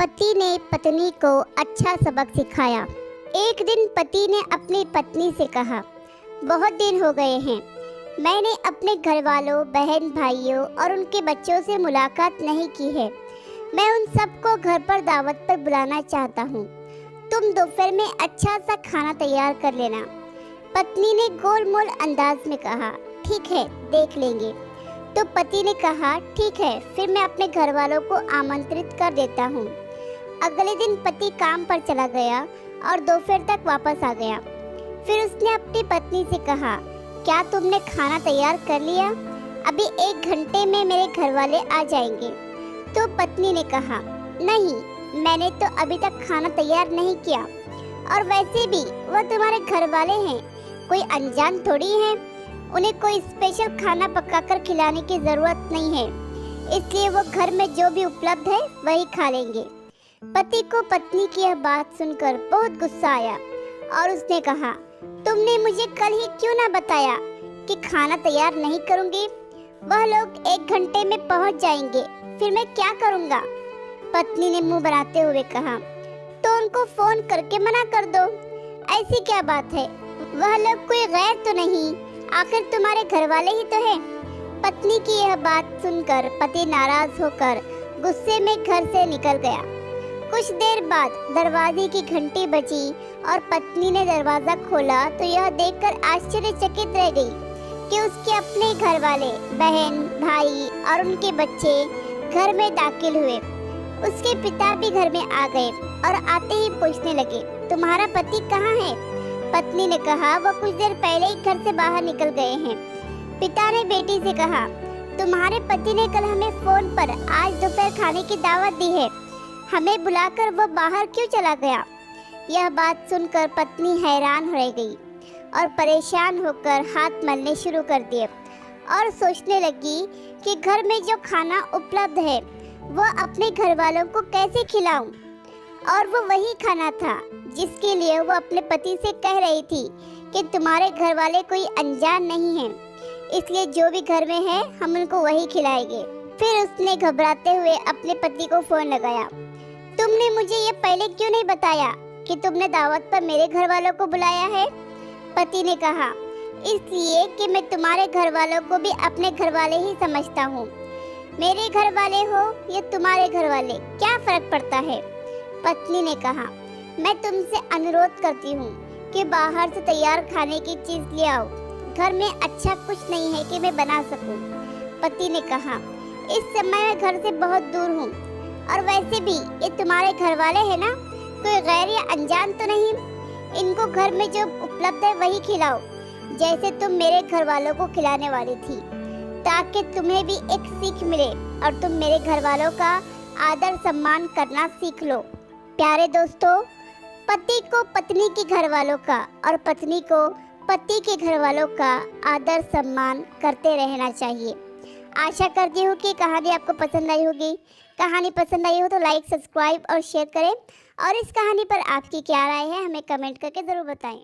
पति ने पत्नी को अच्छा सबक सिखाया। एक दिन पति ने अपनी पत्नी से कहा, बहुत दिन हो गए हैं, मैंने अपने घर वालों, बहन भाइयों और उनके बच्चों से मुलाकात नहीं की है। मैं उन सबको घर पर दावत पर बुलाना चाहता हूँ। तुम दोपहर में अच्छा सा खाना तैयार कर लेना। पत्नी ने गोलमोल अंदाज में कहा, ठीक है, देख लेंगे। तो पति ने कहा, ठीक है, फिर मैं अपने घर वालों को आमंत्रित कर देता हूँ। अगले दिन पति काम पर चला गया और दोपहर तक वापस आ गया। फिर उसने अपनी पत्नी से कहा, क्या तुमने खाना तैयार कर लिया? अभी 1 घंटे में मेरे घर वाले आ जाएंगे। तो पत्नी ने कहा, नहीं, मैंने तो अभी तक खाना तैयार नहीं किया, और वैसे भी वह तुम्हारे घर वाले हैं, कोई अनजान थोड़ी है। उन्हें कोई स्पेशल खाना पकाकर खिलाने की जरूरत नहीं है, इसलिए वो घर में जो भी उपलब्ध है वही खा लेंगे। पति को पत्नी की यह बात सुनकर बहुत गुस्सा आया और उसने कहा, तुमने मुझे कल ही क्यों ना बताया कि खाना तैयार नहीं करूंगी? वह लोग 1 घंटे में पहुंच जाएंगे, फिर मैं क्या करूंगा? पत्नी ने मुंह बनाते हुए कहा, तो उनको फोन करके मना कर दो। ऐसी क्या बात है, वह लोग कोई गैर तो नहीं, आखिर तुम्हारे घर वाले ही तो हैं। पत्नी की यह बात सुनकर पति नाराज होकर गुस्से में घर से निकल गया। कुछ देर बाद दरवाजे की घंटी बजी और पत्नी ने दरवाजा खोला तो यह देखकर आश्चर्यचकित रह गई कि उसके अपने घर वाले, बहन, भाई और उनके बच्चे घर में दाखिल हुए। उसके पिता भी घर में आ गए और आते ही पूछने लगे, तुम्हारा पति कहाँ है? पत्नी ने कहा, वो कुछ देर पहले ही घर से बाहर निकल गए हैं। पिता ने बेटी से कहा, तुम्हारे पति ने कल हमें फोन पर आज दोपहर खाने की दावत दी है, हमें बुलाकर वो बाहर क्यों चला गया? यह बात सुनकर पत्नी हैरान रह गई और परेशान होकर हाथ मलने शुरू कर दिए और सोचने लगी कि घर में जो खाना उपलब्ध है वह अपने घर वालों को कैसे खिलाऊं? और वो वही खाना था जिसके लिए वो अपने पति से कह रही थी कि तुम्हारे घर वाले कोई अनजान नहीं हैं, इसलिए जो भी घर में है हम उनको वही खिलाएंगे। फिर उसने घबराते हुए अपने पति को फोन लगाया, तुमने मुझे ये पहले क्यों नहीं बताया कि तुमने दावत पर मेरे घर वालों को बुलाया है? पति ने कहा, इसलिए कि मैं तुम्हारे घर वालों को भी अपने घर वाले ही समझता हूँ। मेरे घर वाले हो या तुम्हारे घर वाले, क्या फर्क पड़ता है? पत्नी ने कहा, मैं तुमसे अनुरोध करती हूँ कि बाहर से तैयार खाने की चीज ले आओ, घर में अच्छा कुछ नहीं है कि मैं बना सकूं। पति ने कहा, इस समय मैं घर से बहुत दूर हूँ, और वैसे भी ये तुम्हारे घर वाले हैं ना, कोई गैर या अनजान तो नहीं। इनको घर में जो उपलब्ध है वही खिलाओ, जैसे तुम मेरे घर वालों को खिलाने वाली थी, ताकि तुम्हें भी एक सीख मिले और तुम मेरे घर वालों का आदर सम्मान करना सीख लो। प्यारे दोस्तों, पति को पत्नी के घर वालों का और पत्नी को पति के घर वालों का आदर सम्मान करते रहना चाहिए। आशा करती हूँ कि कहानी आपको पसंद आई होगी। कहानी पसंद आई हो तो लाइक, सब्सक्राइब और शेयर करें, और इस कहानी पर आपकी क्या राय है हमें कमेंट करके ज़रूर बताएं।